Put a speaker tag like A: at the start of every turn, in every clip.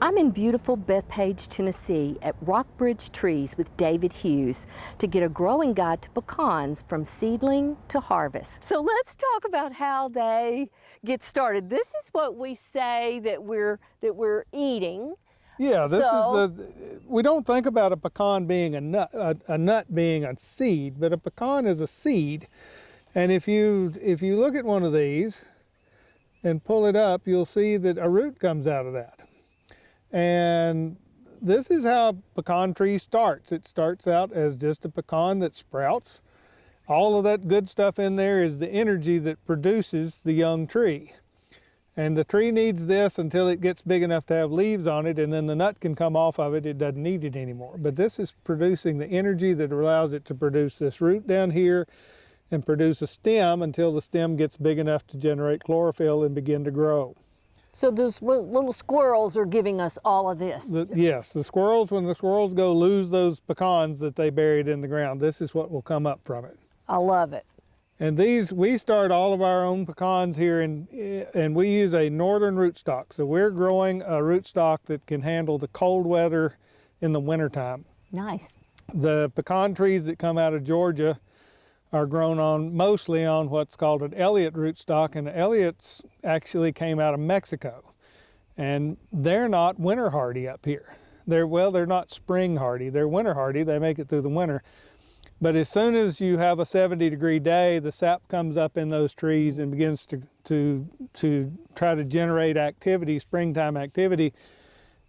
A: I'm in beautiful Bethpage, Tennessee at Rockbridge Trees with David Hughes to get a growing guide to pecans from seedling to harvest. So let's talk about how they get started. This is what we say that we're eating.
B: Yeah, we don't think about a pecan being a nut being a seed, but a pecan is a seed. And if you look at one of these and pull it up, you'll see that a root comes out of that. And this is how a pecan tree starts. It starts out as just a pecan that sprouts. All of that good stuff in there is the energy that produces the young tree. And the tree needs this until it gets big enough to have leaves on it, and then the nut can come off of it. It doesn't need it anymore. But this is producing the energy that allows it to produce this root down here and produce a stem until the stem gets big enough to generate chlorophyll and begin to grow.
A: So those little squirrels are giving us all of this.
B: Yes, the squirrels, when the squirrels go lose those pecans that they buried in the ground, this is what will come up from it.
A: I love it.
B: And these, we start all of our own pecans here, and we use a northern rootstock. So we're growing a rootstock that can handle the cold weather in the wintertime.
A: Nice.
B: The pecan trees that come out of Georgia are grown mostly on what's called an Elliott rootstock, and the Elliott's actually came out of Mexico. And they're not winter hardy up here. They're not spring hardy, they're winter hardy, they make it through the winter. But as soon as you have a 70-degree day, the sap comes up in those trees and begins to try to generate activity, springtime activity.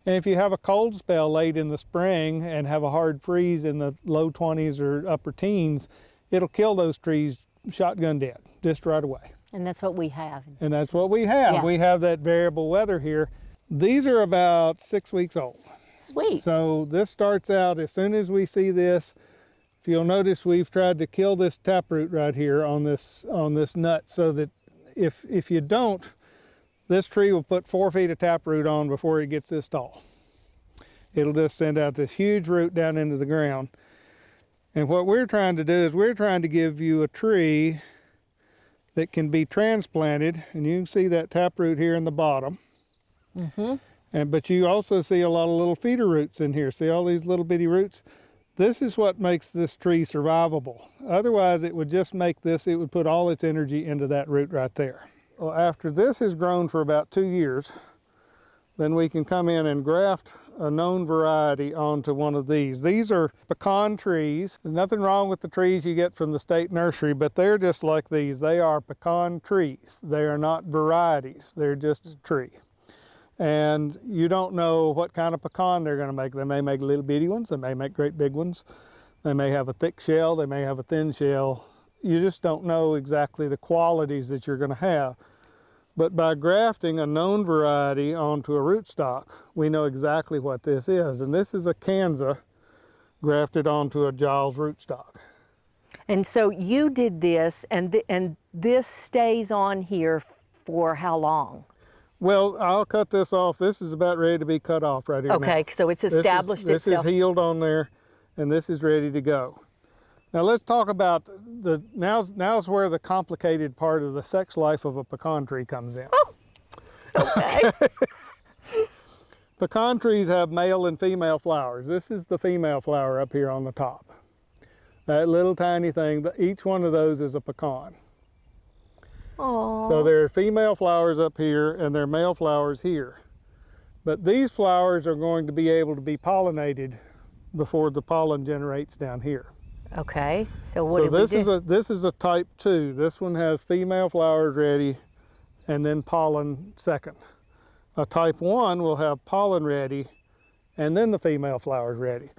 B: And if you have a cold spell late in the spring and have a hard freeze in the low 20s or upper teens, it'll kill those trees shotgun dead, just right away.
A: And that's what we have.
B: And that's what we have.
A: Yeah.
B: We have that variable weather here. These are about 6 weeks old.
A: Sweet.
B: So this starts out, as soon as we see this, if you'll notice, we've tried to kill this taproot right here on this nut, so that if you don't, this tree will put 4 feet of taproot on before it gets this tall. It'll just send out this huge root down into the ground. And what we're trying to do is we're trying to give you a tree that can be transplanted, and you can see that taproot here in the bottom. Mm-hmm. But you also see a lot of little feeder roots in here. See all these little bitty roots? This is what makes this tree survivable. Otherwise, it would just make this, it would put all its energy into that root right there. Well, after this has grown for about 2 years, then we can come in and graft a known variety onto one of these. These are pecan trees. There's nothing wrong with the trees you get from the state nursery, but they're just like these. They are pecan trees. They are not varieties. They're just a tree. And you don't know what kind of pecan they're going to make. They may make little bitty ones. They may make great big ones. They may have a thick shell. They may have a thin shell. You just don't know exactly the qualities that you're going to have. But by grafting a known variety onto a rootstock, we know exactly what this is. And this is a Kanza grafted onto a Giles rootstock.
A: And so you did this, and this stays on here for how long?
B: Well, I'll cut this off. This is about ready to be cut off right here.
A: Okay, so it's established itself.
B: This is healed on there, and this is ready to go. Now let's talk about now's where the complicated part of the sex life of a pecan tree comes in.
A: Oh, okay.
B: Pecan trees have male and female flowers. This is the female flower up here on the top. That little tiny thing, each one of those is a pecan.
A: Aww.
B: So there are female flowers up here and there are male flowers here. But these flowers are going to be able to be pollinated before the pollen generates down here.
A: Okay, so what do we do?
B: This is a type 2. This one has female flowers ready and then pollen second. A type 1 will have pollen ready and then the female flowers ready.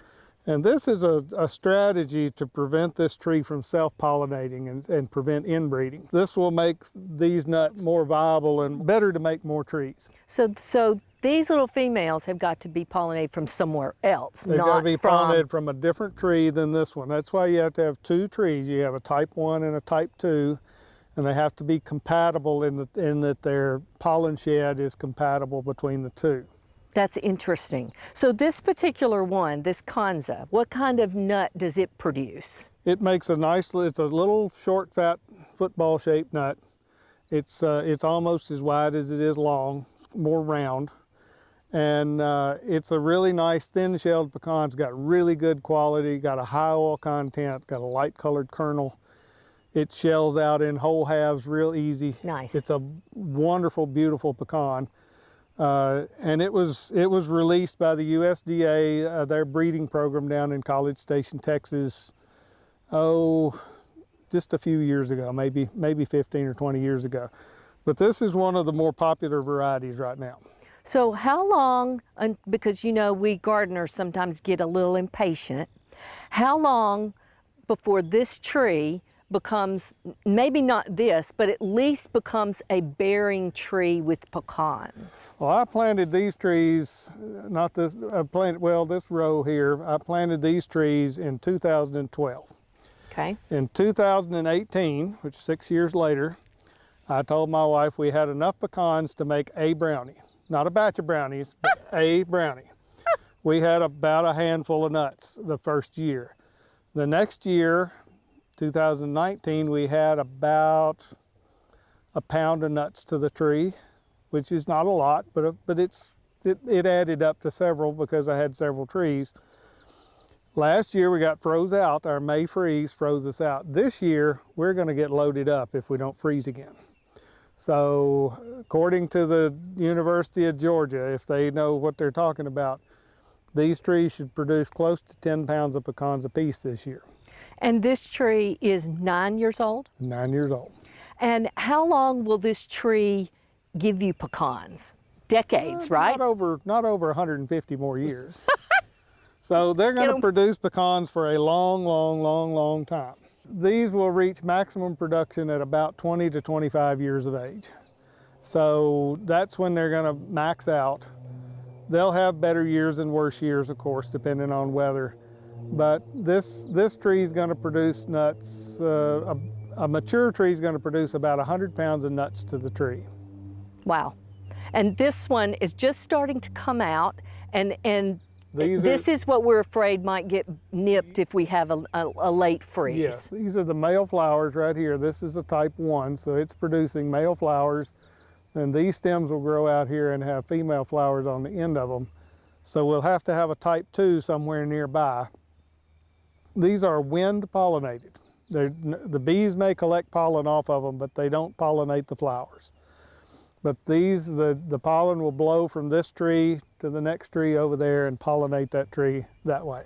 B: And this is a strategy to prevent this tree from self-pollinating and prevent inbreeding. This will make these nuts more viable and better to make more trees.
A: So these little females have got to be pollinated from somewhere else,
B: They've got to be pollinated from a different tree than this one. That's why you have to have 2 trees. You have a type 1 and a type 2, and they have to be compatible in that their pollen shed is compatible between the 2.
A: That's interesting. So this particular one, this Kanza, what kind of nut does it produce?
B: It makes it's a little short, fat, football-shaped nut. It's almost as wide as it is long, more round. And it's a really nice thin-shelled pecan. It's got really good quality, got a high oil content, got a light-colored kernel. It shells out in whole halves real easy.
A: Nice.
B: It's a wonderful, beautiful pecan. And it was released by the USDA, their breeding program down in College Station, Texas, just a few years ago, maybe 15 or 20 years ago. But this is one of the more popular varieties right now.
A: So how long, because you know we gardeners sometimes get a little impatient, how long before this tree becomes, maybe not this, but at least becomes a bearing tree with pecans?
B: Well, I planted these trees, not this, this row here, I planted these trees in 2012.
A: Okay.
B: In 2018, which is 6 years later, I told my wife we had enough pecans to make a brownie. Not a batch of brownies, but a brownie. We had about a handful of nuts the first year. The next year, 2019, we had about a pound of nuts to the tree, which is not a lot, but it added up to several because I had several trees. Last year we got froze out. Our May freeze froze us out. This year we're going to get loaded up if we don't freeze again. So according to the University of Georgia, if they know what they're talking about, these trees should produce close to 10 pounds of pecans apiece this year.
A: And this tree is 9 years old?
B: 9 years old.
A: And how long will this tree give you pecans? Decades, right?
B: Not over 150 more years. So they're going to produce pecans for a long time. These will reach maximum production at about 20 to 25 years of age. So that's when they're going to max out. They'll have better years and worse years, of course, depending on weather. But this tree is going to produce nuts. A mature tree is going to produce about 100 pounds of nuts to the tree. Wow.
A: And this one is just starting to come out, and this is what we're afraid might get nipped if we have a late freeze.
B: Yes, these are the male flowers right here. This is a type 1, so it's producing male flowers. And these stems will grow out here and have female flowers on the end of them. So we'll have to have a type 2 somewhere nearby. These are wind pollinated. The bees may collect pollen off of them, but they don't pollinate the flowers. But the pollen will blow from this tree to the next tree over there and pollinate that tree that way.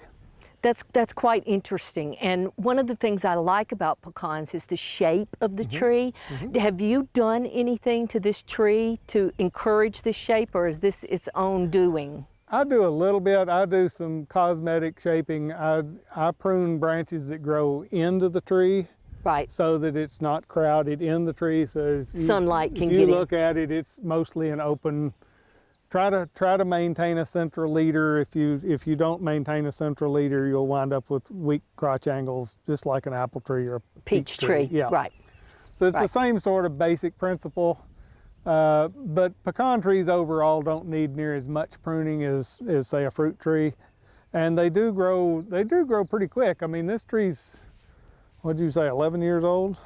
A: That's quite interesting. And one of the things I like about pecans is the shape of the tree. Have you done anything to this tree to encourage this shape, or is this its own doing?
B: I do a little bit. I do some cosmetic shaping. I prune branches that grow into the tree.
A: Right.
B: So that it's not crowded in the tree. So
A: sunlight can get in.
B: If you look at it, it's mostly an open. Try to maintain a central leader. If you don't maintain a central leader, you'll wind up with weak crotch angles, just like an apple tree or a peach tree.
A: Yeah. Right.
B: So it's the same sort of basic principle. But pecan trees overall don't need near as much pruning as say a fruit tree, and they do grow pretty quick. I mean, this tree's, what'd you say, 11 years old?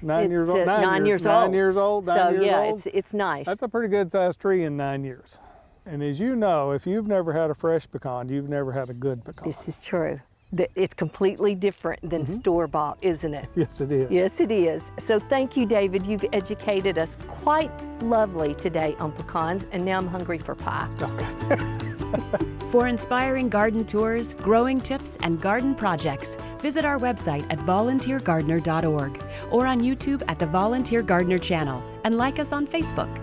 B: 9 years old?
A: 9 years old.
B: 9 years old, 9
A: so
B: years
A: yeah,
B: old.
A: it's nice.
B: That's a pretty good sized tree in 9 years. And as you know, if you've never had a fresh pecan, you've never had a good pecan.
A: This is true. It's completely different than store-bought, isn't it?
B: Yes, it is.
A: Yes, it is. So thank you, David. You've educated us quite lovely today on pecans, and now I'm hungry for pie.
B: Okay.
C: For inspiring garden tours, growing tips, and garden projects, visit our website at volunteergardener.org or on YouTube at the Volunteer Gardener channel, and like us on Facebook.